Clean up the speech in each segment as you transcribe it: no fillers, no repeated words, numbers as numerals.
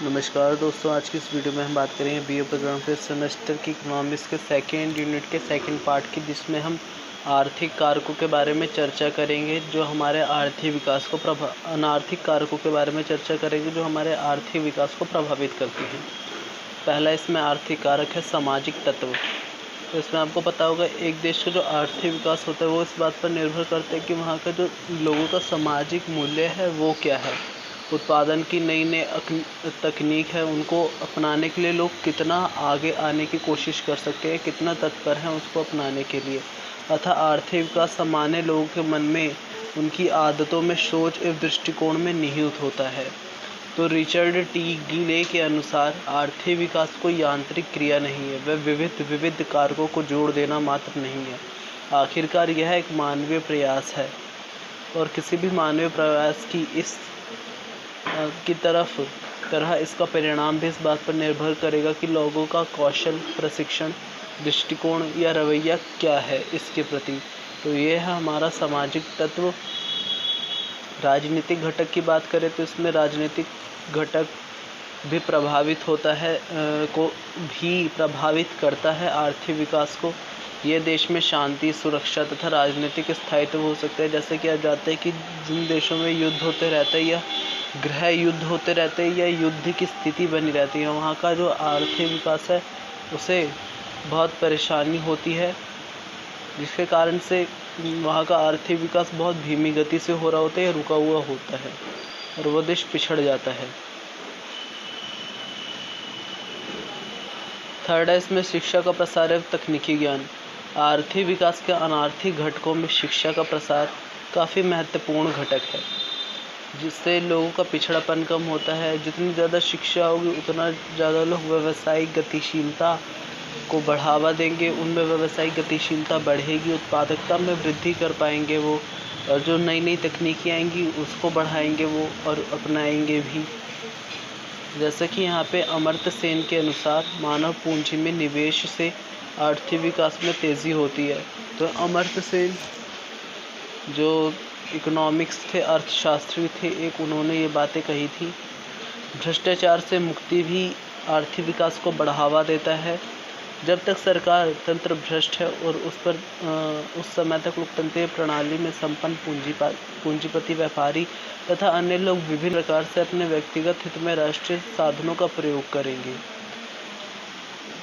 नमस्कार दोस्तों, आज की इस वीडियो में हम बात करेंगे बीए प्रोग्राम के सेमेस्टर की इकोनॉमिक्स के सेकेंड यूनिट के सेकंड पार्ट की, जिसमें हम आर्थिक कारकों के बारे में चर्चा करेंगे जो हमारे आर्थिक विकास को अनार्थिक कारकों के बारे में चर्चा करेंगे जो हमारे आर्थिक विकास को प्रभावित करते हैं। पहला इसमें आर्थिक कारक है सामाजिक तत्व। तो इसमें आपको पता होगा एक देश का जो आर्थिक विकास होता है वो इस बात पर निर्भर करता है कि वहाँ का जो लोगों का सामाजिक मूल्य है वो क्या है। उत्पादन की नई तकनीक है, उनको अपनाने के लिए लोग कितना आगे आने की कोशिश कर सकते हैं, कितना तत्पर हैं उसको अपनाने के लिए। अतः आर्थिक विकास सामान्य लोगों के मन में, उनकी आदतों में, सोच एवं दृष्टिकोण में निहित होता है। तो रिचर्ड टी गीले के अनुसार आर्थिक विकास कोई यांत्रिक क्रिया नहीं है, वह विविध कारकों को जोड़ देना मात्र नहीं है। आखिरकार यह एक मानवीय प्रयास है और किसी भी मानवीय प्रयास की की तरह इसका परिणाम भी इस बात पर निर्भर करेगा कि लोगों का कौशल, प्रशिक्षण, दृष्टिकोण या रवैया क्या है इसके प्रति। तो ये है हमारा सामाजिक तत्व। राजनीतिक घटक की बात करें तो इसमें राजनीतिक घटक भी प्रभावित करता है आर्थिक विकास को। ये देश में शांति, सुरक्षा तथा राजनीतिक स्थायित्व हो सकता है। जैसे कि आप जानते हैं कि जिन देशों में युद्ध होते रहते हैं या गृह युद्ध होते रहते हैं या युद्ध की स्थिति बनी रहती है, वहाँ का जो आर्थिक विकास है उसे बहुत परेशानी होती है, जिसके कारण से वहाँ का आर्थिक विकास बहुत धीमी गति से हो रहा होता है या रुका हुआ होता है और वह देश पिछड़ जाता है। थर्ड है इसमें शिक्षा का प्रसार एवं तकनीकी ज्ञान। आर्थिक विकास के अनार्थिक घटकों में शिक्षा का प्रसार काफ़ी महत्वपूर्ण घटक है, जिससे लोगों का पिछड़ापन कम होता है। जितनी ज़्यादा शिक्षा होगी उतना ज़्यादा लोग व्यावसायिक गतिशीलता को बढ़ावा देंगे, उनमें व्यावसायिक गतिशीलता बढ़ेगी, उत्पादकता में वृद्धि कर पाएंगे वो, और जो नई तकनीकी आएंगी उसको बढ़ाएंगे वो और अपनाएंगे भी। जैसे कि यहाँ पे अमर्त्य सेन के अनुसार मानव पूंजी में निवेश से आर्थिक विकास में तेज़ी होती है। तो अमर्त्य सेन जो इकोनॉमिक्स थे, अर्थशास्त्री थे, एक उन्होंने ये बातें कही थी। भ्रष्टाचार से मुक्ति भी आर्थिक विकास को बढ़ावा देता है। जब तक सरकार तंत्र भ्रष्ट है और उस समय तक लोकतंत्रीय प्रणाली में संपन्न पूंजीपति व्यापारी तथा अन्य लोग विभिन्न प्रकार से अपने व्यक्तिगत हित में राष्ट्रीय साधनों का प्रयोग करेंगे।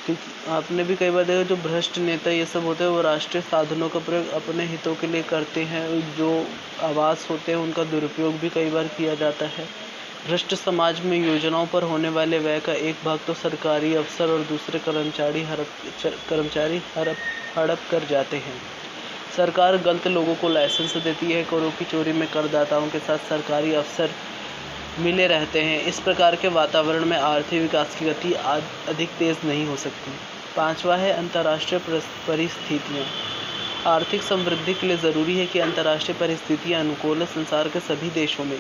क्योंकि आपने भी कई बार देखा जो भ्रष्ट नेता ये सब होते हैं वो राष्ट्रीय साधनों का प्रयोग अपने हितों के लिए करते हैं। जो आवास होते हैं उनका दुरुपयोग भी कई बार किया जाता है। भ्रष्ट समाज में योजनाओं पर होने वाले व्यय का एक भाग तो सरकारी अफसर और दूसरे कर्मचारी हड़प कर जाते हैं। सरकार गलत लोगों को लाइसेंस देती है। करों की चोरी में करदाताओं के साथ सरकारी अफसर मिले रहते हैं। इस प्रकार के वातावरण में आर्थिक विकास की गति अधिक तेज़ नहीं हो सकती। पांचवा है अंतर्राष्ट्रीय परिस्थितियाँ। आर्थिक समृद्धि के लिए ज़रूरी है कि अंतर्राष्ट्रीय परिस्थितियाँ अनुकूल संसार के सभी देशों में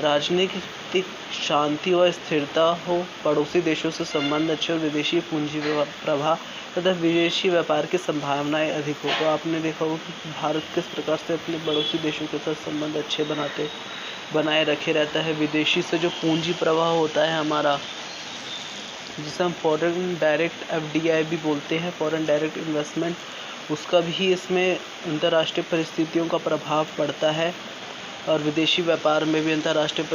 राजनीतिक शांति और स्थिरता हो, पड़ोसी देशों से संबंध अच्छे और विदेशी पूंजी प्रवाह तथा विदेशी व्यापार की संभावनाएं अधिक हो। तो आपने देखा होगा कि भारत किस प्रकार से अपने पड़ोसी देशों के साथ संबंध अच्छे बनाए रखे रहता है। विदेशी से जो पूंजी प्रवाह होता है हमारा, जिसे हम फॉरेन डायरेक्ट FDI भी बोलते हैं, फॉरेन डायरेक्ट इन्वेस्टमेंट, उसका भी इसमें अंतर्राष्ट्रीय परिस्थितियों का प्रभाव पड़ता है। और विदेशी व्यापार में भी अंतर्राष्ट्रीय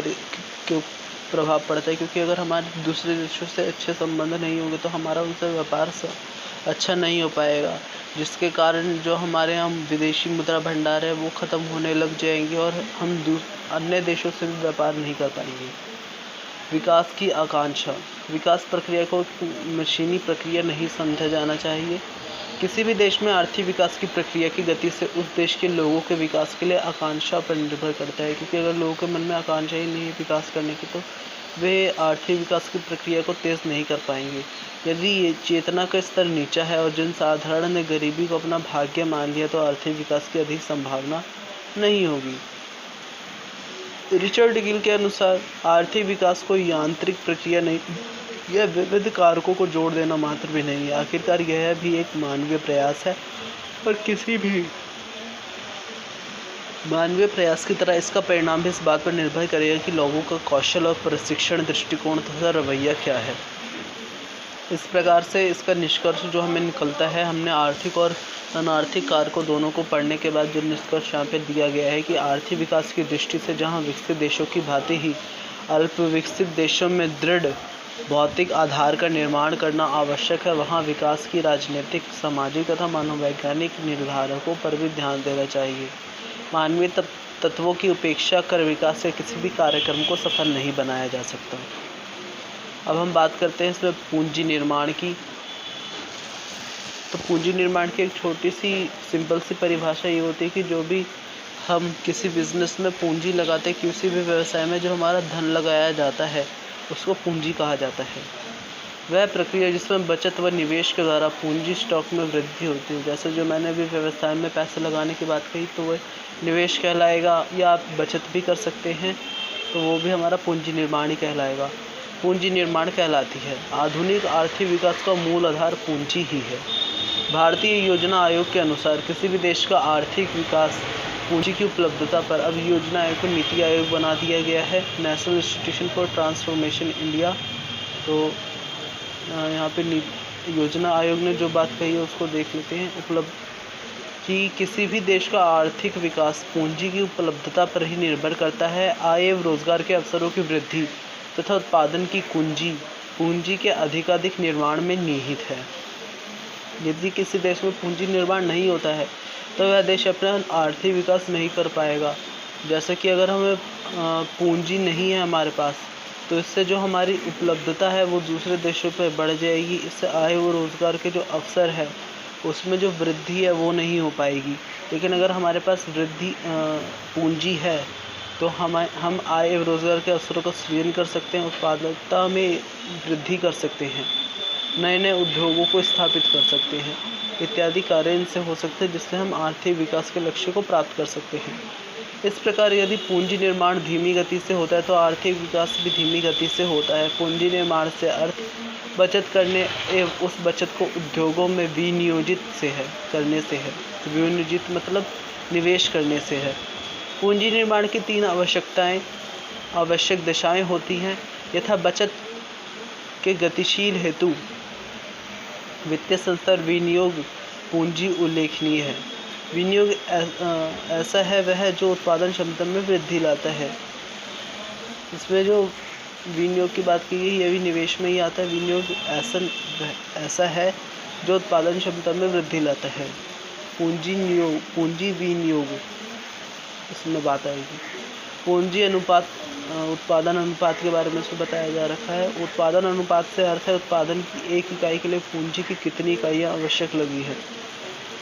प्रभाव पड़ता है, क्योंकि अगर हमारे दूसरे देशों से अच्छे संबंध नहीं होंगे तो हमारा उनसे व्यापार अच्छा नहीं हो पाएगा, जिसके कारण जो हमारे यहाँ विदेशी मुद्रा भंडार है वो ख़त्म होने लग जाएंगे और हम अन्य देशों से भी व्यापार नहीं कर पाएंगे। विकास की आकांक्षा। विकास प्रक्रिया को मशीनी प्रक्रिया नहीं समझा जाना चाहिए। किसी भी देश में आर्थिक विकास की प्रक्रिया की गति से उस देश के लोगों के विकास के लिए आकांक्षा पर निर्भर करता है, क्योंकि अगर लोगों के मन में आकांक्षा ही नहीं है विकास करने की तो वे आर्थिक विकास की प्रक्रिया को तेज़ नहीं कर पाएंगे। यदि ये चेतना का स्तर नीचा है और जनसाधारण ने गरीबी को अपना भाग्य मान लिया तो आर्थिक विकास की अधिक संभावना नहीं होगी। रिचर्ड गिल के अनुसार आर्थिक विकास कोई यांत्रिक प्रक्रिया नहीं, यह विविध कारकों को जोड़ देना मात्र भी नहीं है। आखिरकार यह भी एक मानवीय प्रयास है और किसी भी मानवीय प्रयास की तरह इसका परिणाम भी इस बात पर निर्भर करेगा कि लोगों का कौशल और प्रशिक्षण दृष्टिकोण तथा रवैया क्या है। इस प्रकार से इसका निष्कर्ष जो हमें निकलता है, हमने आर्थिक और अनार्थिक कारकों दोनों को पढ़ने के बाद जो निष्कर्ष यहाँ पे दिया गया है कि आर्थिक विकास की दृष्टि से जहाँ विकसित देशों की भांति ही अल्प विकसित देशों में दृढ़ भौतिक आधार का निर्माण करना आवश्यक है, वहाँ विकास की राजनीतिक, सामाजिक तथा मनोवैज्ञानिक निर्धारकों पर भी ध्यान देना चाहिए। मानवीय तत्वों की उपेक्षा कर विकास के किसी भी कार्यक्रम को सफल नहीं बनाया जा सकता। अब हम बात करते हैं इसमें पूंजी निर्माण की। तो पूंजी निर्माण की एक छोटी सी सिंपल सी परिभाषा ये होती है कि जो भी हम किसी बिजनेस में पूंजी लगाते हैं, किसी भी व्यवसाय में जो हमारा धन लगाया जाता है उसको पूंजी कहा जाता है। वह प्रक्रिया जिसमें बचत व निवेश के द्वारा पूंजी स्टॉक में वृद्धि होती है। जैसे जो मैंने अभी व्यवसाय में पैसे लगाने की बात कही तो वह निवेश कहलाएगा, या आप बचत भी कर सकते हैं तो वो भी हमारा पूंजी निर्माण ही कहलाएगा, पूंजी निर्माण कहलाती है। आधुनिक आर्थिक विकास का मूल आधार पूंजी ही है। भारतीय योजना आयोग के अनुसार किसी भी देश का आर्थिक विकास पूंजी की उपलब्धता पर अब योजना आयोग को नीति आयोग बना दिया गया है, national institution for transformation India. तो यहाँ पे योजना आयोग ने जो बात कही है उसको देख लेते हैं। उपलब्ध कि किसी भी देश का आर्थिक विकास पूंजी की उपलब्धता पर ही निर्भर करता है। आय एवं रोजगार के अवसरों की वृद्धि तथा उत्पादन की कुंजी पूंजी के अधिकाधिक निर्माण में निहित है। यदि किसी देश में पूंजी निर्माण नहीं होता है तो वह देश अपना आर्थिक विकास नहीं कर पाएगा। जैसे कि अगर हमें पूंजी नहीं है हमारे पास, तो इससे जो हमारी उपलब्धता है वो दूसरे देशों पर बढ़ जाएगी। इससे आय व रोज़गार के जो अवसर है उसमें जो वृद्धि है वो नहीं हो पाएगी। लेकिन अगर हमारे पास पूंजी है तो हम आय एवं रोज़गार के अवसरों का सृजन कर सकते हैं, उत्पादकता में वृद्धि कर सकते हैं, नए नए उद्योगों को स्थापित कर सकते हैं, इत्यादि कार्य इनसे हो सकते हैं, जिससे हम आर्थिक विकास के लक्ष्य को प्राप्त कर सकते हैं। इस प्रकार यदि पूंजी निर्माण धीमी गति से होता है तो आर्थिक विकास भी धीमी गति से होता है। पूंजी निर्माण से अर्थ बचत करने एवं उस बचत को उद्योगों में विनियोजित करने से है। विनियोजित मतलब निवेश करने से है। पूंजी निर्माण की 3 आवश्यक दशाएं होती हैं। यथा बचत के गतिशील हेतु वित्तीय संस्था विनियोग पूंजी उल्लेखनीय है। विनियोग ऐसा है वह जो उत्पादन क्षमता में वृद्धि लाता है। इसमें जो विनियोग की बात की गई यह भी निवेश में ही आता है। विनियोग ऐसा है जो उत्पादन क्षमता में वृद्धि लाता है। पूंजी विनियोग इसमें बात आएगी। पूंजी अनुपात उत्पादन अनुपात के बारे में इसमें बताया जा रखा है। उत्पादन अनुपात से अर्थ है उत्पादन की एक इकाई के लिए पूंजी की कितनी इकाइयाँ आवश्यक लगी है।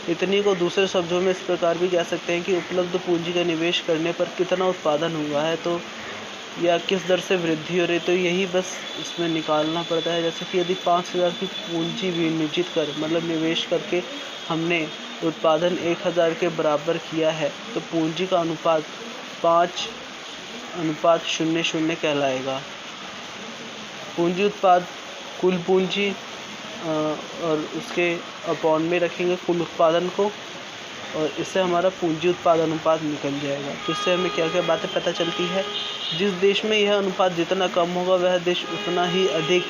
इतनी को दूसरे शब्दों में इस प्रकार भी कह सकते हैं कि उपलब्ध पूंजी का निवेश करने पर कितना उत्पादन हुआ है तो या किस दर से वृद्धि हो रही, तो यही बस इसमें निकालना पड़ता है। जैसे कि यदि 5000 की पूंजी विनियोजित कर मतलब निवेश करके हमने उत्पादन 1000 के बराबर किया है तो पूंजी का अनुपात 5:00 कहलाएगा। पूंजी उत्पाद कुल पूंजी और उसके अपॉन में रखेंगे कुल उत्पादन को, और इससे हमारा पूंजी उत्पाद अनुपात निकल जाएगा। तो इससे हमें क्या क्या बातें पता चलती है। जिस देश में यह अनुपात जितना कम होगा वह देश उतना ही अधिक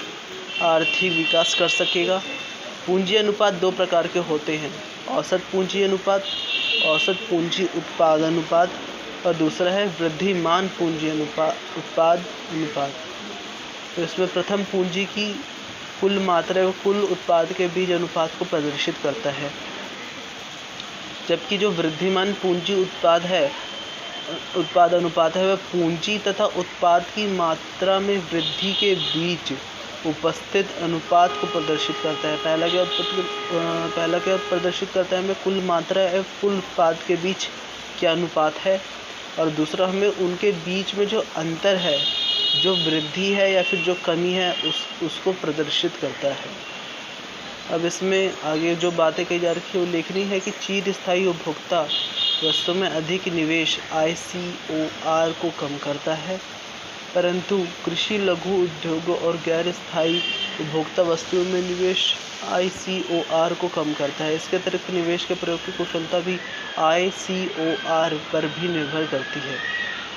आर्थिक विकास कर सकेगा। पूंजी अनुपात 2 प्रकार के होते हैं, औसत पूंजी अनुपात, औसत पूंजी उत्पाद अनुपात, और दूसरा है वृद्धिमान पूंजी उत्पाद अनुपात। तो इसमें प्रथम पूंजी की कुल मात्रा व कुल उत्पाद के बीच अनुपात को प्रदर्शित करता है, जबकि जो वृद्धिमान पूंजी उत्पाद अनुपात है वह पूंजी तथा उत्पाद की मात्रा में वृद्धि के बीच उपस्थित अनुपात को प्रदर्शित करता है। पहला क्या प्रदर्शित करता है, हमें कुल मात्रा एवं कुल उत्पाद के बीच क्या अनुपात है, और दूसरा हमें उनके बीच में जो अंतर है, जो वृद्धि है या फिर जो कमी है उसको प्रदर्शित करता है। अब इसमें आगे जो बातें कही जा रखी है वो लिखनी है कि चिरस्थायी उपभोक्ता वस्तु में अधिक निवेश ICOR को कम करता है। परंतु कृषि, लघु उद्योगों और गैर स्थायी उपभोक्ता वस्तुओं में निवेश ICOR को कम करता है। इसके अतिरिक्त निवेश के प्रयोग की कुशलता भी ICOR पर भी निर्भर करती है।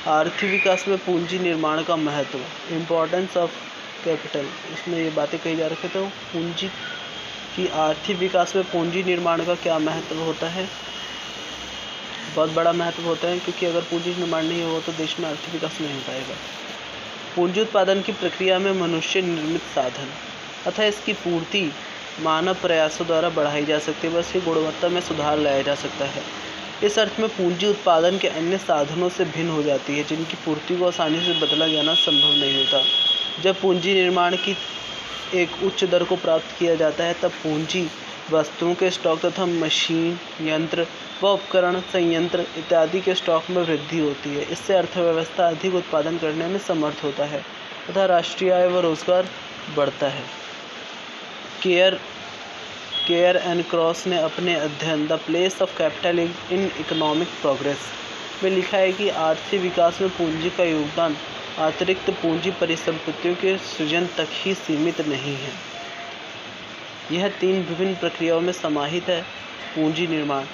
आर्थिक विकास में पूंजी निर्माण का महत्व, इम्पोर्टेंस ऑफ कैपिटल, इसमें ये बातें कही जा रही। तो पूंजी की आर्थिक विकास में पूंजी निर्माण का क्या महत्व होता है? बहुत बड़ा महत्व होता है, क्योंकि अगर पूंजी निर्माण नहीं होगा तो देश में आर्थिक विकास नहीं हो पाएगा। पूंजी उत्पादन की प्रक्रिया में मनुष्य निर्मित साधन अतः इसकी पूर्ति मानव प्रयासों द्वारा बढ़ाई जा सकती है, बस इसकी गुणवत्ता में सुधार लाया जा सकता है। इस अर्थ में पूंजी उत्पादन के अन्य साधनों से भिन्न हो जाती है, जिनकी पूर्ति को आसानी से बदला जाना संभव नहीं होता। जब पूंजी निर्माण की एक उच्च दर को प्राप्त किया जाता है, तब पूंजी वस्तुओं के स्टॉक तथा मशीन, यंत्र व उपकरण, संयंत्र इत्यादि के स्टॉक में वृद्धि होती है। इससे अर्थव्यवस्था अधिक उत्पादन करने में समर्थ होता है तथा राष्ट्रीय आय व रोजगार बढ़ता है। केयर एंड क्रॉस ने अपने अध्ययन the place of capital in economic progress में लिखा है कि आर्थिक विकास में पूंजी का योगदान अतिरिक्त पूंजी परिसंपत्तियों के सृजन तक ही सीमित नहीं है। यह 3 विभिन्न प्रक्रियाओं में समाहित है। पूंजी निर्माण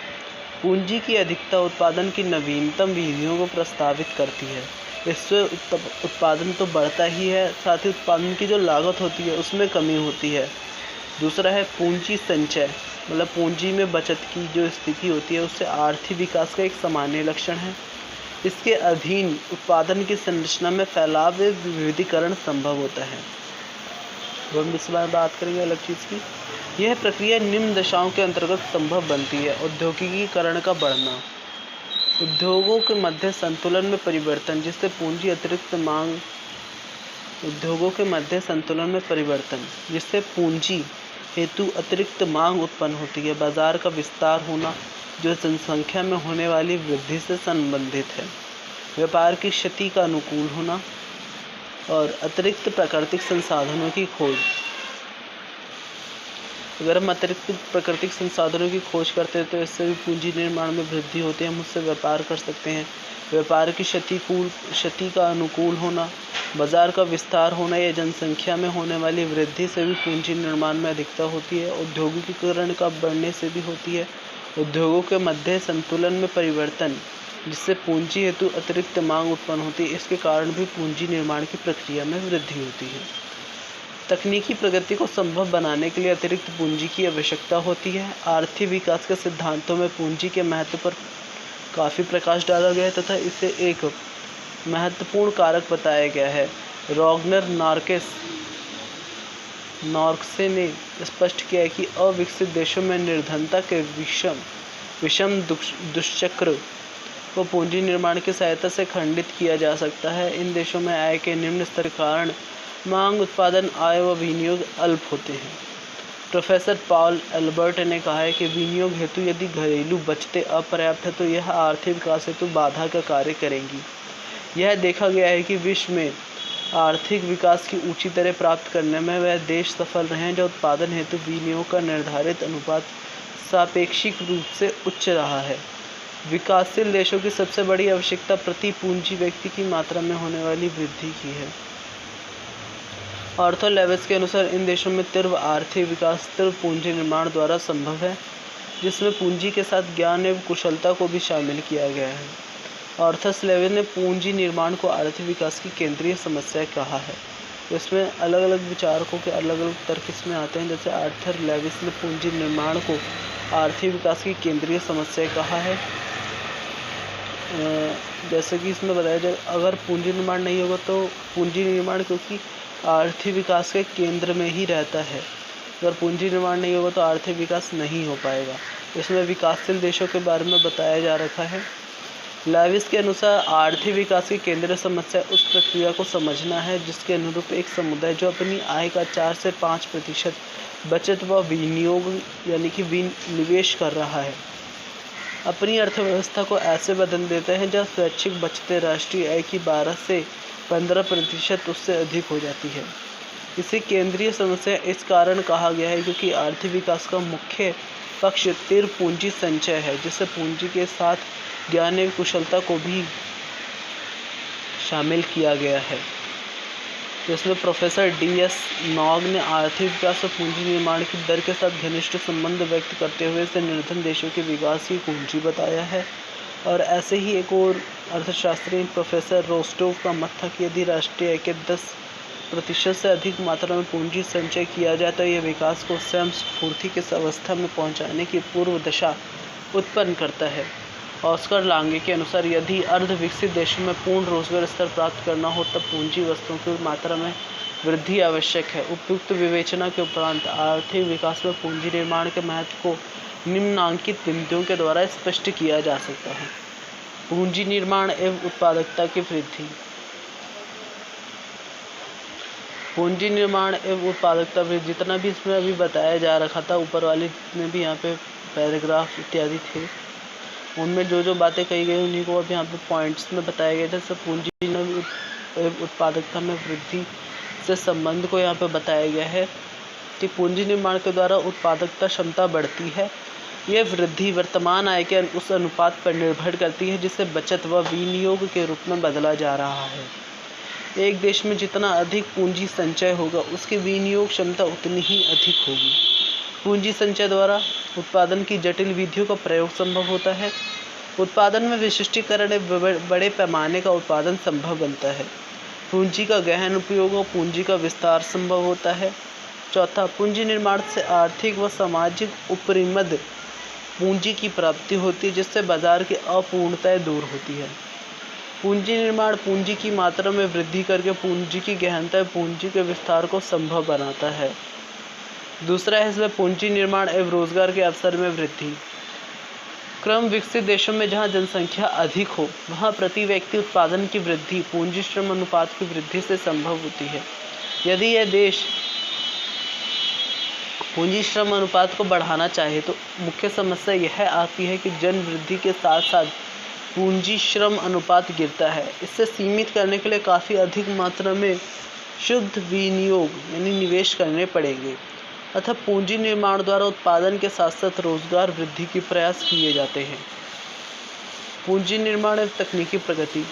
पूंजी की अधिकता उत्पादन की नवीनतम विधियों को प्रस्तावित करती है। इससे उत्पादन तो बढ़ता ही है, साथ ही उत्पादन की जो लागत होती है उसमें कमी होती है। दूसरा है पूंजी संचय, मतलब पूंजी में बचत की जो स्थिति होती है उससे आर्थिक विकास का एक सामान्य लक्षण है। इसके अधीन उत्पादन की संरचना में फैलाव व विविधीकरण संभव होता है। हम इस बार बात करेंगे अलग चीज़ की। यह प्रक्रिया निम्न दशाओं के अंतर्गत संभव बनती है। औद्योगिकीकरण का बढ़ना, उद्योगों के मध्य संतुलन में परिवर्तन जिससे पूंजी अतिरिक्त मांग उद्योगों के मध्य संतुलन में परिवर्तन जिससे पूंजी हेतु अतिरिक्त मांग उत्पन्न होती है। बाजार का विस्तार होना जो जनसंख्या में होने वाली वृद्धि से संबंधित है। व्यापार की क्षति का अनुकूल होना और अतिरिक्त प्राकृतिक संसाधनों की खोज। अगर हम अतिरिक्त प्राकृतिक संसाधनों की खोज करते हैं तो इससे भी पूंजी निर्माण में वृद्धि होती है, हम उससे व्यापार कर सकते हैं। व्यापार की क्षति का अनुकूल होना, बाजार का विस्तार होना या जनसंख्या में होने वाली वृद्धि से भी पूंजी निर्माण में अधिकता होती है। औद्योगिकीकरण का बढ़ने से भी होती है। उद्योगों के मध्य संतुलन में परिवर्तन जिससे पूंजी हेतु अतिरिक्त मांग उत्पन्न होती है, इसके कारण भी पूंजी निर्माण की प्रक्रिया में वृद्धि होती है। तकनीकी प्रगति को संभव बनाने के लिए अतिरिक्त पूंजी की आवश्यकता होती है। आर्थिक विकास के सिद्धांतों में पूंजी के महत्व पर काफ़ी प्रकाश डाला गया है तथा इसे एक महत्वपूर्ण कारक बताया गया है। रॉगनर नॉर्कसे ने स्पष्ट किया है कि अविकसित देशों में निर्धनता के विषम दुष्चक्र को पूंजी निर्माण की सहायता से खंडित किया जा सकता है। इन देशों में आय के निम्न स्तर के कारण मांग, उत्पादन, आय व विनियोग अल्प होते हैं। प्रोफेसर पॉल एल्बर्ट ने कहा है कि विनियोग हेतु यदि घरेलू बचतें अपर्याप्त है तो यह आर्थिक विकास हेतु बाधा का कार्य करेंगी। यह देखा गया है कि विश्व में आर्थिक विकास की ऊंची दरें प्राप्त करने में वह देश सफल रहे हैं जो उत्पादन हेतु विनियोग का निर्धारित अनुपात सापेक्षिक रूप से उच्च रहा है। विकासशील देशों की सबसे बड़ी आवश्यकता प्रति पूंजी व्यक्ति की मात्रा में होने वाली वृद्धि की है। आर्थर लेविस के अनुसार इन देशों में तीव्र आर्थिक विकास तीव्र पूंजी निर्माण द्वारा संभव है, जिसमें पूंजी के साथ ज्ञान एवं कुशलता को भी शामिल किया गया है। आर्थर लेविस ने पूंजी निर्माण को आर्थिक विकास की केंद्रीय समस्या कहा है। इसमें अलग अलग विचारकों के अलग अलग तर्क इसमें आते हैं। जैसे आर्थर लेविस ने पूंजी निर्माण को आर्थिक विकास की केंद्रीय समस्या कहा है। जैसे कि इसमें बताया जाए, अगर पूंजी निर्माण नहीं होगा तो पूंजी निर्माण क्योंकि आर्थिक विकास के केंद्र में ही रहता है, अगर पूंजी निर्माण नहीं होगा तो आर्थिक विकास नहीं हो पाएगा। इसमें विकासशील देशों के बारे में बताया जा रखा है। लेविस के अनुसार आर्थिक विकास की केंद्रीय समस्या उस प्रक्रिया को समझना है जिसके अनुरूप एक समुदाय जो अपनी आय का 4 से 5% बचत व विनियोग यानी कि निवेश कर रहा है, अपनी अर्थव्यवस्था को ऐसे बदल देते हैं जहाँ स्वैच्छिक बचतें राष्ट्रीय आय की 12 से 15% उससे अधिक हो जाती है। इसे केंद्रीय समस्या इस कारण कहा गया है क्योंकि आर्थिक विकास का मुख्य पक्ष तीव्र पूंजी संचय है, जिससे पूंजी के साथ ज्ञान एवं कुशलता को भी शामिल किया गया है। जिसमें प्रोफेसर DS नॉग ने आर्थिक विकास और पूंजी निर्माण की दर के साथ घनिष्ठ संबंध व्यक्त करते हुए इसे निर्धन देशों के विकास की कुंजी बताया है। और ऐसे ही एक और अर्थशास्त्री प्रोफेसर रोस्टोव का मत था कि यदि राष्ट्रीय आय के 10% से अधिक मात्रा में पूंजी संचय किया जाए तो यह विकास को स्वयं स्फूर्ति की अवस्था में पहुंचाने की पूर्व दशा उत्पन्न करता है। ऑस्कर लांगे के अनुसार यदि अर्ध विकसित देशों में पूर्ण रोजगार स्तर प्राप्त करना हो तब पूंजी वस्तुओं की मात्रा में वृद्धि आवश्यक है। उपयुक्त विवेचना के उपरांत आर्थिक विकास में पूंजी निर्माण के महत्व को निम्नांकित बिंदुओं के द्वारा स्पष्ट किया जा सकता है। पूंजी निर्माण एवं उत्पादकता की वृद्धि। पूंजी निर्माण एवं उत्पादकता वृद्धि जितना भी इसमें अभी बताया जा रखा था, ऊपर वाले में भी यहाँ पे पैराग्राफ इत्यादि थे, उनमें जो जो बातें कही गई उन्हीं को अब यहाँ पे पॉइंट्स में बताया गया था। सब पूंजी एवं उत्पादकता में वृद्धि से संबंध को यहाँ पे बताया गया है कि पूंजी निर्माण के द्वारा उत्पादकता क्षमता बढ़ती है। यह वृद्धि वर्तमान आय के उस अनुपात पर निर्भर करती है जिसे बचत व विनियोग के रूप में बदला जा रहा है। एक देश में जितना अधिक पूंजी संचय होगा उसकी विनियोग क्षमता उतनी ही अधिक होगी। पूंजी संचय द्वारा उत्पादन की जटिल विधियों का प्रयोग संभव होता है। उत्पादन में विशिष्टीकरण बड़े पैमाने का उत्पादन संभव बनता है। पूंजी का गहन उपयोग और पूंजी का विस्तार संभव होता है। चौथा, पूंजी निर्माण से आर्थिक व सामाजिक उपरिमद पूंजी की प्राप्ति होती है जिससे बाजार की अपूर्णताएं दूर होती है। पूंजी निर्माण पूंजी की मात्रा में वृद्धि करके पूंजी की गहनता पूंजी के विस्तार को संभव बनाता है। दूसरा है इसमें पूंजी निर्माण एवं रोजगार के अवसर में वृद्धि। क्रम विकसित देशों में जहां जनसंख्या अधिक हो वहां प्रति व्यक्ति उत्पादन की वृद्धि पूंजी श्रम अनुपात की वृद्धि से संभव होती है। यदि यह देश पूंजी श्रम अनुपात को बढ़ाना चाहे तो मुख्य समस्या यह आती है कि जन वृद्धि के साथ साथ पूंजी श्रम अनुपात गिरता है। इससे सीमित करने के लिए काफ़ी अधिक मात्रा में शुद्ध विनियोग यानी निवेश करने पड़ेंगे। अतः पूंजी निर्माण द्वारा उत्पादन के साथ साथ रोजगार वृद्धि के प्रयास किए जाते हैं। पूंजी निर्माण एवं तकनीकी प्रगति।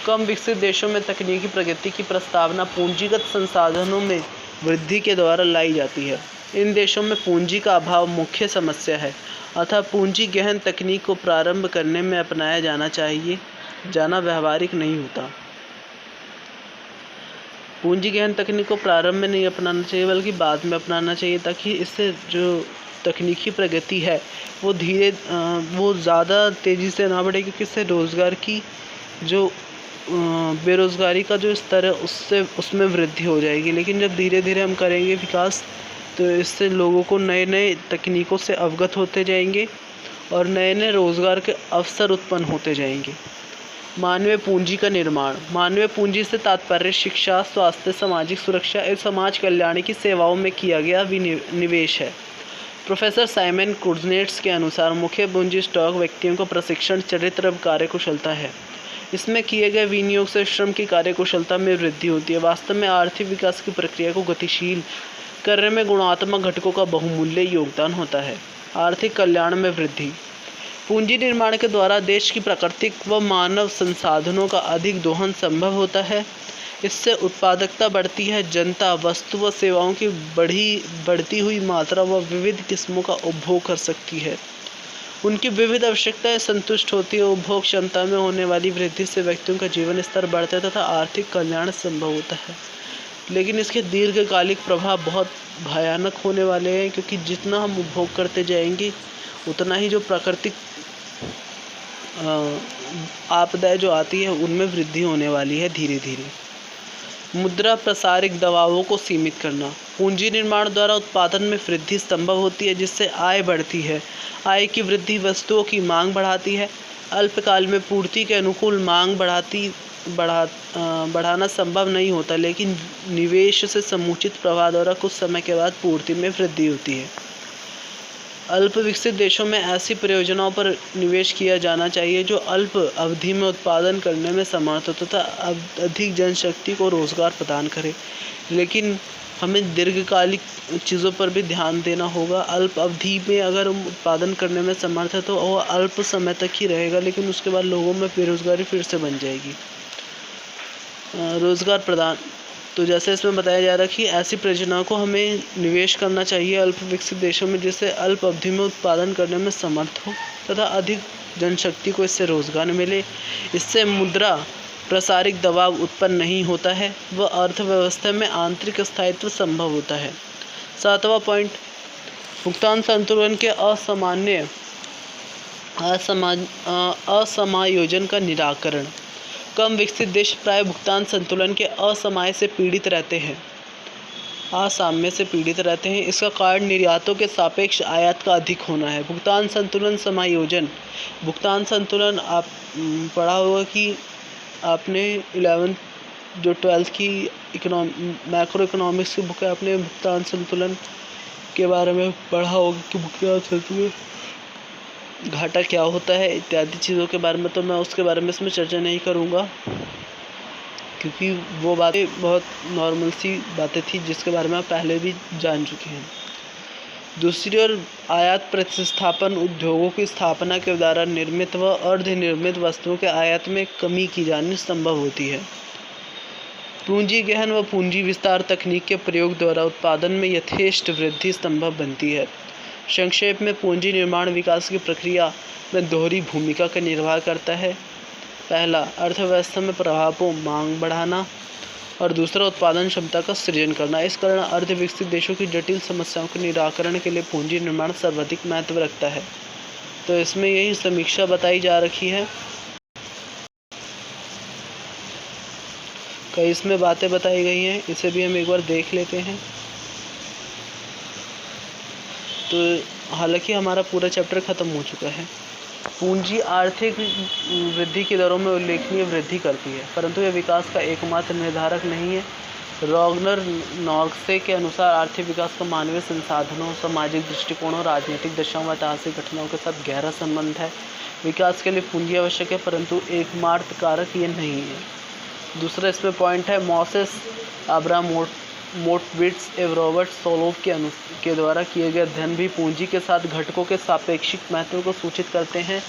कम विकसित देशों में तकनीकी प्रगति की प्रस्तावना पूंजीगत संसाधनों में वृद्धि के द्वारा लाई जाती है। इन देशों में पूंजी का अभाव मुख्य समस्या है, अतः पूंजी गहन तकनीक को प्रारंभ करने में अपनाया जाना व्यावहारिक नहीं होता। पूंजी गहन तकनीक को प्रारंभ में नहीं अपनाना चाहिए बल्कि बाद में अपनाना चाहिए, ताकि इससे जो तकनीकी प्रगति है वो ज़्यादा तेज़ी से ना बढ़े, क्योंकि इससे रोज़गार की जो बेरोज़गारी का जो स्तर है उसमें वृद्धि हो जाएगी। लेकिन जब धीरे धीरे हम करेंगे विकास तो इससे लोगों को नए नए तकनीकों से अवगत होते जाएंगे और नए नए रोज़गार के अवसर उत्पन्न होते जाएंगे। मानवीय पूंजी का निर्माण। मानवीय पूंजी से तात्पर्य शिक्षा, स्वास्थ्य, सामाजिक सुरक्षा एवं समाज कल्याण की सेवाओं में किया गया निवेश है। प्रोफेसर साइमन कुर्जनेट्स के अनुसार मुख्य पूंजी स्टॉक व्यक्तियों को प्रशिक्षण, चरित्र एवं कार्यकुशलता है। इसमें किए गए विनियोग से श्रम की कार्यकुशलता में वृद्धि होती है। वास्तव में आर्थिक विकास की प्रक्रिया को गतिशील करने में गुणात्मक घटकों का बहुमूल्य योगदान होता है। आर्थिक कल्याण में वृद्धि। पूंजी निर्माण के द्वारा देश की प्राकृतिक व मानव संसाधनों का अधिक दोहन संभव होता है। इससे उत्पादकता बढ़ती है। जनता वस्तु व सेवाओं की बढ़ती हुई मात्रा व विविध किस्मों का उपभोग कर सकती है। उनकी विविध आवश्यकताएं संतुष्ट होती है। उपभोग क्षमता में होने वाली वृद्धि से व्यक्तियों का जीवन स्तर बढ़ता है तथा आर्थिक कल्याण संभव होता है। लेकिन इसके दीर्घकालिक प्रभाव बहुत भयानक होने वाले हैं, क्योंकि जितना हम उपभोग करते जाएंगे उतना ही जो प्राकृतिक आपदाएं जो आती है उनमें वृद्धि होने वाली है धीरे धीरे। मुद्रा प्रसारित दबावों को सीमित करना। पूंजी निर्माण द्वारा उत्पादन में वृद्धि संभव होती है जिससे आय बढ़ती है। आय की वृद्धि वस्तुओं की मांग बढ़ाती है। अल्पकाल में पूर्ति के अनुकूल मांग बढ़ाना संभव नहीं होता, लेकिन निवेश से समुचित प्रवाह द्वारा कुछ समय के बाद पूर्ति में वृद्धि होती है। अल्प विकसित देशों में ऐसी परियोजनाओं पर निवेश किया जाना चाहिए जो अल्प अवधि में उत्पादन करने में समर्थ हो तथा अधिक जनशक्ति को रोजगार प्रदान करे। लेकिन हमें दीर्घकालिक चीज़ों पर भी ध्यान देना होगा। अल्प अवधि में अगर हम उत्पादन करने में समर्थ है तो वो अल्प समय तक ही रहेगा, लेकिन उसके बाद लोगों में बेरोजगारी फिर से बन जाएगी। रोजगार प्रदान। तो जैसे इसमें बताया जा रहा है कि ऐसी परियोजनाओं को हमें निवेश करना चाहिए अल्प विकसित देशों में, जिससे अल्प अवधि में उत्पादन करने में समर्थ हो तथा अधिक जनशक्ति को इससे रोजगार मिले। इससे मुद्रा प्रसारिक दबाव उत्पन्न नहीं होता है व अर्थव्यवस्था में आंतरिक स्थायित्व संभव होता है। 7वां पॉइंट, भुगतान संतुलन के असमायोजन का निराकरण। कम विकसित देश प्राय भुगतान संतुलन के असामय से पीड़ित रहते हैं। इसका कारण निर्यातों के सापेक्ष आयात का अधिक होना है। भुगतान संतुलन समायोजन। भुगतान संतुलन आप पढ़ा होगा कि आपने 12th की मैक्रो इकोनॉमिक्स की बुक है, आपने भुगतान संतुलन के बारे में पढ़ा होगा कि भुगतान संतुलन घाटा क्या होता है इत्यादि चीज़ों के बारे में। तो मैं उसके बारे में इसमें चर्चा नहीं करूँगा, क्योंकि वो बातें बहुत नॉर्मल सी बातें थी जिसके बारे में आप पहले भी जान चुके हैं। दूसरी ओर आयात प्रतिस्थापन उद्योगों की स्थापना के द्वारा निर्मित व अर्धनिर्मित वस्तुओं के आयात में कमी की जानी संभव होती है। पूंजी गहन व पूंजी विस्तार तकनीक के प्रयोग द्वारा उत्पादन में यथेष्ट वृद्धि संभव बनती है। संक्षेप में पूंजी निर्माण विकास की प्रक्रिया में दोहरी भूमिका का निर्वाह करता है। पहला, अर्थव्यवस्था में प्रभावों मांग बढ़ाना और दूसरा, उत्पादन क्षमता का सृजन करना। इस कारण अर्धविकसित देशों की जटिल समस्याओं के निराकरण के लिए पूंजी निर्माण सर्वाधिक महत्व रखता है। तो इसमें यही समीक्षा बताई जा रखी है, कई इसमें बातें बताई गई हैं, इसे भी हम एक बार देख लेते हैं। तो हालांकि हमारा पूरा चैप्टर ख़त्म हो चुका है। पूंजी आर्थिक वृद्धि की दरों में उल्लेखनीय वृद्धि करती है, परंतु यह विकास का एकमात्र निर्धारक नहीं है। रॉगनर नॉर्गसे के अनुसार आर्थिक विकास का मानवीय संसाधनों, सामाजिक दृष्टिकोणों, राजनीतिक दशाओं व ऐतिहासिक घटनाओं के साथ गहरा संबंध है। विकास के लिए पूंजी आवश्यक है, परंतु एकमात्र कारक ये नहीं है। दूसरा इसमें पॉइंट है, मोसेस अब्रामोविट्ज एवं रॉबर्ट सोलोव के द्वारा किए गए अध्ययन भी पूंजी के साथ घटकों के सापेक्षिक महत्व को सूचित करते हैं,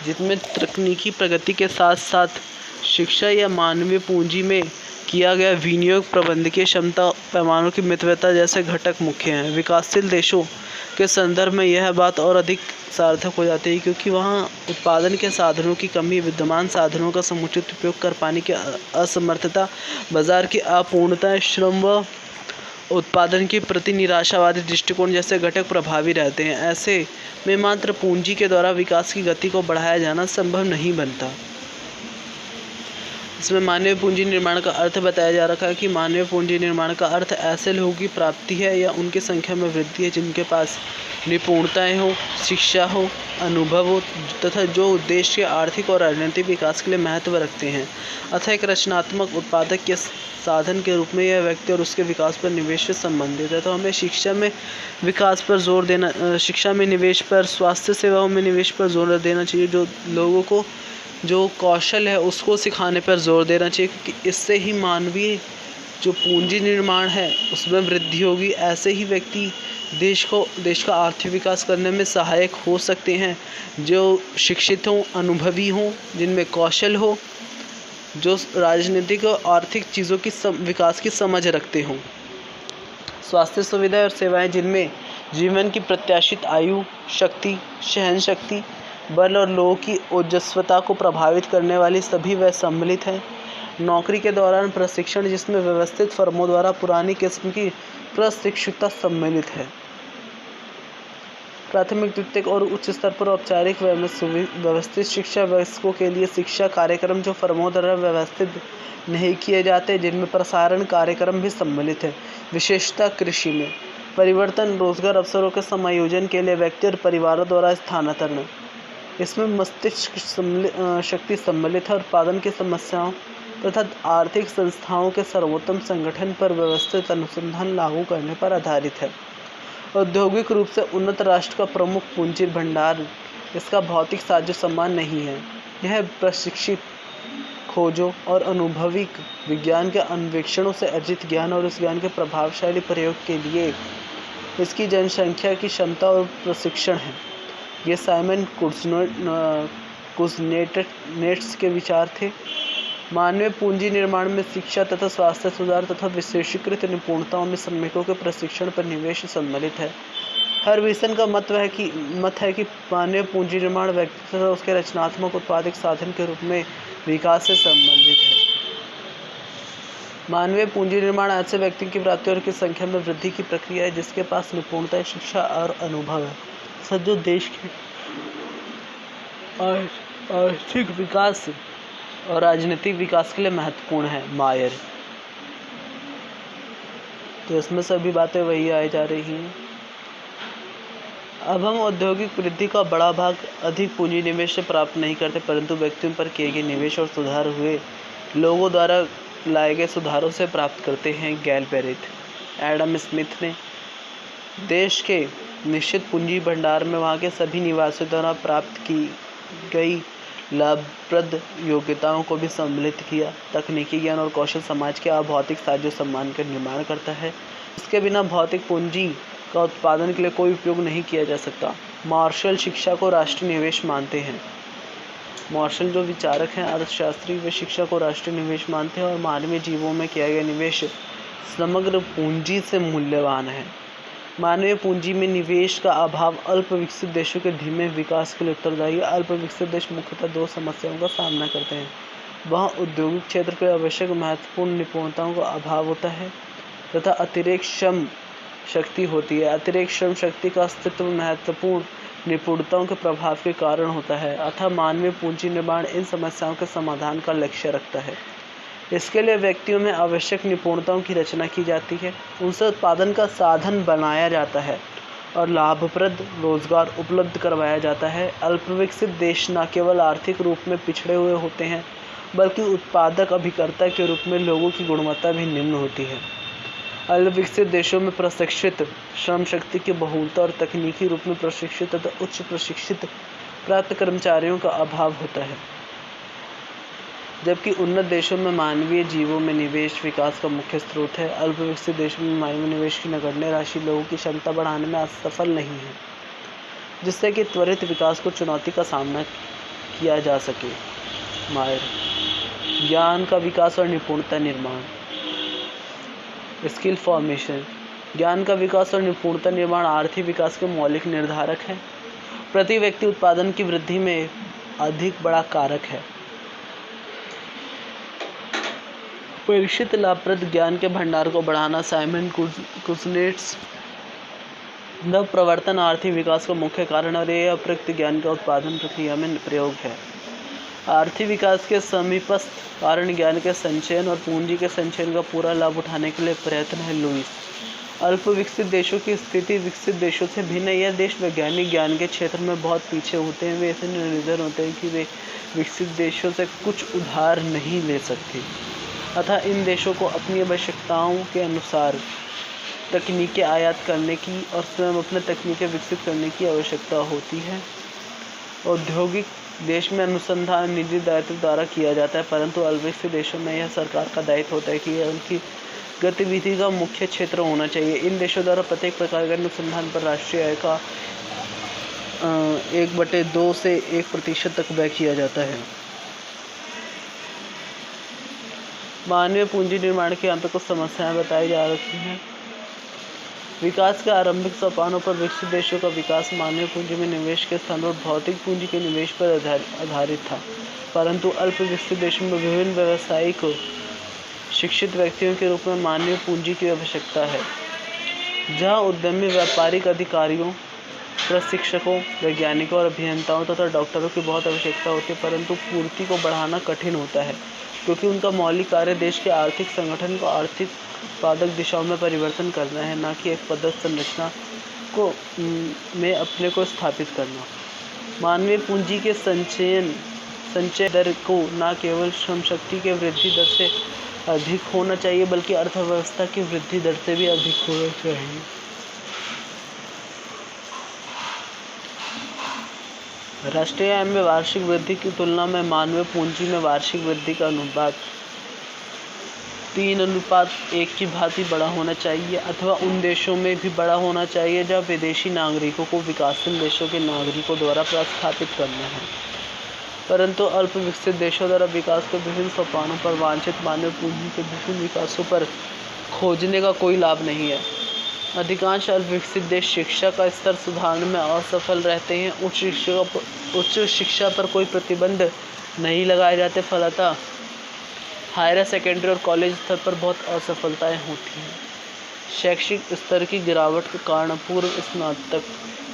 जिसमें तकनीकी प्रगति के साथ साथ शिक्षा या मानवीय पूंजी में किया गया विनियोग, प्रबंधकीय क्षमता, पैमानों की मितव्यता जैसे घटक मुख्य हैं। विकासशील देशों के संदर्भ में यह बात और अधिक सार्थक हो जाती है, क्योंकि वहाँ उत्पादन के साधनों की कमी, विद्यमान साधनों का समुचित उपयोग कर पाने की असमर्थता, बाजार की अपूर्णता, श्रम व उत्पादन की प्रति निराशावादी दृष्टिकोण जैसे घटक प्रभावी रहते हैं। ऐसे में मात्र पूंजी के द्वारा विकास की गति को बढ़ाया जाना संभव नहीं बनता। इसमें मानवीय पूंजी निर्माण का अर्थ बताया जा रखा है कि मानवीय पूंजी निर्माण का अर्थ ऐसे लोगों की प्राप्ति है या उनकी संख्या में वृद्धि है जिनके पास निपुणताएं हो, शिक्षा हो, अनुभव हो तथा जो देश के आर्थिक और राजनीतिक विकास के लिए महत्व रखते हैं। अतः एक रचनात्मक उत्पादक के साधन के रूप में यह व्यक्ति और उसके विकास पर निवेश से संबंधित है। तो हमें शिक्षा में विकास पर जोर देना, शिक्षा में निवेश पर, स्वास्थ्य सेवाओं में निवेश पर जोर देना चाहिए। जो लोगों को जो कौशल है उसको सिखाने पर जोर देना चाहिए, क्योंकि इससे ही मानवीय जो पूंजी निर्माण है उसमें वृद्धि होगी। ऐसे ही व्यक्ति देश का आर्थिक विकास करने में सहायक हो सकते हैं, जो शिक्षित हों, अनुभवी हों, जिनमें कौशल हो, जो राजनीतिक और आर्थिक चीज़ों की विकास की समझ रखते हों। स्वास्थ्य सुविधाएं और सेवाएं जिनमें जीवन की प्रत्याशित आयु, शक्ति, सहन शक्ति, बल और लोगों की ओजस्वता को प्रभावित करने वाली सभी वह सम्मिलित हैं। नौकरी के दौरान प्रशिक्षण जिसमें व्यवस्थित फर्मों द्वारा पुरानी किस्म की प्रशिक्षुता सम्मिलित है। प्राथमिक, द्वितीयक और उच्च स्तर पर औपचारिक व्यवस्थित शिक्षा वयस्कों के लिए शिक्षा कार्यक्रम जो फर्मों द्वारा व्यवस्थित नहीं किए जाते, जिनमें प्रसारण कार्यक्रम भी सम्मिलित है। विशेषता कृषि में परिवर्तन, रोजगार अवसरों के समायोजन के लिए व्यक्ति और परिवारों द्वारा स्थानांतरण, इसमें मस्तिष्क शक्ति सम्मिलित है। उत्पादन की समस्याओं तथा आर्थिक संस्थाओं के सर्वोत्तम संगठन पर व्यवस्थित अनुसंधान लागू करने पर आधारित है। औद्योगिक रूप से उन्नत राष्ट्र का प्रमुख पूंजी भंडार इसका भौतिक साजो सामान नहीं है। यह प्रशिक्षित खोजों और अनुभवी विज्ञान के अन्वेषणों से अर्जित ज्ञान और उस ज्ञान के प्रभावशाली प्रयोग के लिए इसकी जनसंख्या की क्षमता और प्रशिक्षण है। ये साइमन कुज़नेट्स के विचार थे। मानवीय पूंजी निर्माण में शिक्षा तथा स्वास्थ्य सुधार तथा विशेषीकृत निपुणताओं में श्रमिकों के प्रशिक्षण पर निवेश सम्मिलित है। हरविसन का मत है कि मानवीय पूंजी निर्माण व्यक्ति तथा उसके रचनात्मक उत्पादक साधन के रूप में विकास से संबंधित है। मानवीय पूंजी निर्माण ऐसे व्यक्ति की प्राप्ति और की संख्या में वृद्धि की प्रक्रिया है जिसके पास निपुणता, शिक्षा और अनुभव है। सद्यो देश के आर्थिक विकास और राजनीतिक विकास के लिए महत्वपूर्ण है। मायर, तो इसमें सभी बातें वही आई जा रही हैं। अब हम औद्योगिक वृद्धि का बड़ा भाग अधिक पूंजी निवेश से प्राप्त नहीं करते, परंतु व्यक्तियों पर किए गए निवेश और सुधार हुए लोगों द्वारा लाए गए सुधारों से प्राप्त करते हैं। गैलपेरिथ, एडम स्मिथ ने देश के निश्चित पूंजी भंडार में वहाँ के सभी निवासियों द्वारा प्राप्त की गई लाभप्रद योग्यताओं को भी सम्मिलित किया। तकनीकी ज्ञान और कौशल समाज के अभौतिक साजो सामान का निर्माण करता है। इसके बिना भौतिक पूंजी का उत्पादन के लिए कोई उपयोग नहीं किया जा सकता। मार्शल शिक्षा को राष्ट्रीय निवेश मानते हैं। मार्शल जो विचारक हैं, अर्थशास्त्री, वे शिक्षा को राष्ट्रीय निवेश मानते हैं और मानवीय जीवों में किया गया निवेश समग्र पूंजी से मूल्यवान है। मानवीय पूंजी में निवेश का अभाव अल्प विकसित देशों के धीमे विकास के लिए उत्तरदायी है। अल्प विकसित देश मुख्यतः दो समस्याओं का सामना करते हैं। वहाँ औद्योगिक क्षेत्र के आवश्यक महत्वपूर्ण निपुणताओं का अभाव होता है तथा अतिरिक्त श्रम शक्ति होती है। अतिरिक्त श्रम शक्ति का अस्तित्व महत्वपूर्ण निपुणताओं के प्रभाव के कारण होता है। अतः मानवीय पूंजी निर्माण इन समस्याओं के समाधान का लक्ष्य रखता है। इसके लिए व्यक्तियों में आवश्यक निपुणताओं की रचना की जाती है, उनसे उत्पादन का साधन बनाया जाता है और लाभप्रद रोजगार उपलब्ध करवाया जाता है। अल्पविकसित देश न केवल आर्थिक रूप में पिछड़े हुए होते हैं, बल्कि उत्पादक अभिकर्ता के रूप में लोगों की गुणवत्ता भी निम्न होती है। अल्पविकसित देशों में प्रशिक्षित श्रम शक्ति की बहुलता और तकनीकी रूप में प्रशिक्षित तथा उच्च प्रशिक्षित प्राप्त कर्मचारियों का अभाव होता है, जबकि उन्नत देशों में मानवीय जीवों में निवेश विकास का मुख्य स्रोत है। अल्पविकसित देशों में मानवीय निवेश की नगण्य राशि लोगों की क्षमता बढ़ाने में असफल नहीं है, जिससे कि त्वरित विकास को चुनौती का सामना किया जा सके। मायर, ज्ञान का विकास और निपुणता निर्माण। स्किल फॉर्मेशन, ज्ञान का विकास और निपुणता निर्माण आर्थिक विकास के मौलिक निर्धारक है। प्रति व्यक्ति उत्पादन की वृद्धि में अधिक बड़ा कारक है। परिचित लाभप्रद ज्ञान के भंडार को बढ़ाना साइमन कुजनेट्स नव प्रवर्तन आर्थिक विकास का मुख्य कारण और यह अप्रयुक्त ज्ञान का उत्पादन प्रक्रिया में प्रयोग है। आर्थिक विकास के समीपस्थ कारण ज्ञान के संचयन और पूंजी के संचयन का पूरा लाभ उठाने के लिए प्रयत्न है। लुईस, अल्प विकसित देशों की स्थिति विकसित देशों से भिन्न है। यह देश वैज्ञानिक ज्ञान के क्षेत्र में बहुत पीछे होते हैं। वे ऐसे निर्धन होते हैं कि वे विकसित देशों से कुछ उधार नहीं ले सकते। अतः इन देशों को अपनी आवश्यकताओं के अनुसार तकनीकें आयात करने की और स्वयं अपने तकनीकें विकसित करने की आवश्यकता होती है। औद्योगिक देश में अनुसंधान निजी दायित्व द्वारा किया जाता है, परंतु अल्पविकसित देशों में यह सरकार का दायित्व होता है कि यह उनकी गतिविधि का मुख्य क्षेत्र होना चाहिए। इन देशों द्वारा प्रत्येक प्रकार के अनुसंधान पर राष्ट्रीय आय का 1/2 से 1% तक व्यय किया जाता है। मानवीय पूंजी निर्माण के यहाँ पे कुछ समस्याएं बताई जा रही हैं। विकास के आरंभिक सोपानों पर विकसित देशों का विकास मानवीय पूंजी में निवेश के स्थान पर भौतिक पूंजी के निवेश पर आधारित था, परंतु अल्प विकसित देशों में विभिन्न व्यावसायिक शिक्षित व्यक्तियों के रूप में मानवीय पूंजी की आवश्यकता है। जहाँ उद्यमी व्यापारिक अधिकारियों, प्रशिक्षकों, वैज्ञानिकों और अभियंताओं तथा डॉक्टरों की बहुत आवश्यकता होती है, परंतु पूर्ति को बढ़ाना कठिन होता है क्योंकि उनका मौलिक कार्य देश के आर्थिक संगठन को आर्थिक उत्पादक दिशाओं में परिवर्तन करना है, न कि एक पद्धति संरचना को में अपने को स्थापित करना। मानवीय पूंजी के संचय दर को न केवल श्रम शक्ति के वृद्धि दर से अधिक होना चाहिए, बल्कि अर्थव्यवस्था की वृद्धि दर से भी अधिक होना चाहिए। राष्ट्रीय आय में वार्षिक वृद्धि की तुलना में मानवीय पूंजी में वार्षिक वृद्धि का अनुपात 3:1 की भांति बड़ा होना चाहिए, अथवा उन देशों में भी बड़ा होना चाहिए जहाँ विदेशी नागरिकों को विकासशील देशों के नागरिकों द्वारा प्रस्थापित करना है। परंतु अल्प विकसित देशों द्वारा विकास के विभिन्न सोपानों पर वांछित मानव पूंजी के विभिन्न विकासों पर खोजने का कोई लाभ नहीं है। अधिकांश अल्प विकसित देश शिक्षा का स्तर सुधारने में असफल रहते हैं। उच्च शिक्षा पर कोई प्रतिबंध नहीं लगाए जाते, फलतः हायर सेकेंडरी और कॉलेज स्तर पर बहुत असफलताएं होती हैं। शैक्षिक स्तर की गिरावट के कारण पूर्व स्नातक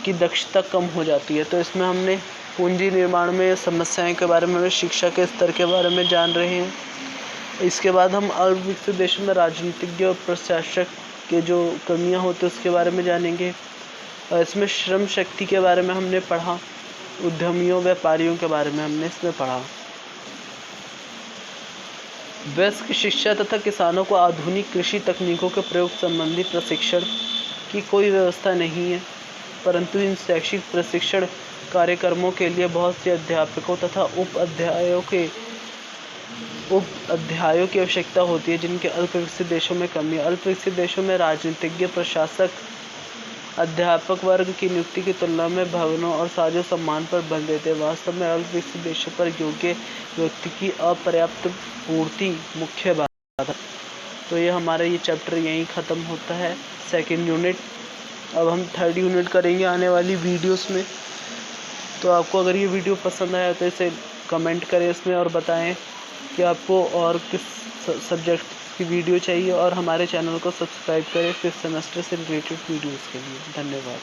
की दक्षता कम हो जाती है। तो इसमें हमने पूंजी निर्माण में समस्याएं के बारे में, शिक्षा के स्तर के बारे में जान रहे हैं। इसके बाद हम अल्प विकसित देशों में राजनीतिज्ञ और प्रशासक के जो कमियां होती है उसके बारे में जानेंगे। और इसमें श्रम शक्ति के बारे में हमने पढ़ा, उद्यमियों व्यापारियों के बारे में हमने इसमें पढ़ा। वयस्क शिक्षा तथा किसानों को आधुनिक कृषि तकनीकों के प्रयोग संबंधी प्रशिक्षण की कोई व्यवस्था नहीं है, परंतु इन शैक्षिक प्रशिक्षण कार्यक्रमों के लिए बहुत से अध्यापकों तथा उप अध्यायों की आवश्यकता होती है, जिनके अल्प विकसित देशों में कमी है। अल्प विकसित देशों में राजनीतिज्ञ, प्रशासक, अध्यापक वर्ग की नियुक्ति की तुलना में भवनों और साजो सामान पर बल देते हैं। वास्तव में अल्प विकसित देशों पर योग्य व्यक्ति की अपर्याप्त पूर्ति मुख्य बात है। तो ये हमारा ये चैप्टर यहीं ख़त्म होता है, सेकंड यूनिट। अब हम थर्ड यूनिट करेंगे आने वाली वीडियोस में। तो आपको अगर ये वीडियो पसंद आया तो इसे कमेंट करें इसमें और बताएं कि आपको और किस सब्जेक्ट की वीडियो चाहिए, और हमारे चैनल को सब्सक्राइब करें फिफ्थ सेमेस्टर से रिलेटेड वीडियोस के लिए। धन्यवाद।